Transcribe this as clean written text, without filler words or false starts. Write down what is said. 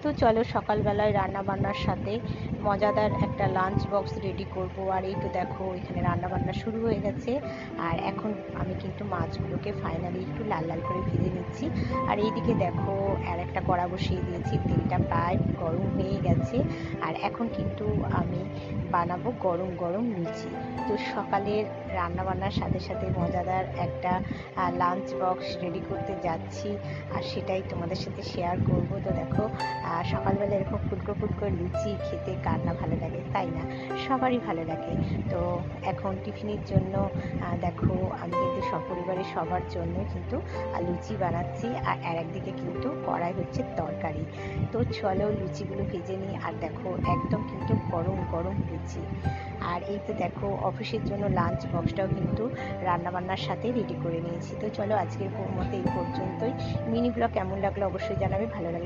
তো চলো সকালবেলায় রান্না বান্নার সাথে মজাদার একটা লাঞ্চ বক্স রেডি করব। আর এই তো দেখো এখানে রান্না বান্না শুরু হয়ে গেছে। আর এখন আমি কিন্তু মাছগুলোকে ফাইনালি একটু লাল লাল করে ভেজে নিচ্ছি। আর এইদিকে দেখো আর একটা কড়া বসিয়ে দিয়েছি, তেলটা প্রায় গরম হয়ে গেছে। আর এখন কিন্তু আমি বানাবো গরম গরম লুচি। তো সকালের রান্না বান্নার সাথে সাথে মজাদার একটা লাঞ্চ বক্স রেডি করতে যাচ্ছি, আর সেটাই তোমাদের সাথে শেয়ার করব। তো দেখো সকালবেলা এরকম ফুটকো ফুটকো লুচি খেতে কার না ভালো লাগে, তাই না? সবারই ভালো লাগে। তো এখন টিফিনের জন্য দেখো আমি কিন্তু সপরিবারের সবার জন্য কিন্তু লুচি বানাচ্ছি, আর একদিকে কিন্তু কড়াই হচ্ছে তরকারি। তো চলো লুচিগুলো ভেজে নিই। আর দেখো একদম কিন্তু গরম গরম লুচি। আর এই তো দেখো অফিসের জন্য লাঞ্চ বক্সটাও কিন্তু রান্নাবান্নার সাথে রেডি করে নিয়েছি। তো চলো আজকের মতো এই পর্যন্তই। মিনি ব্লগ কেমন লাগলো অবশ্যই জানাবে, ভালো লাগলে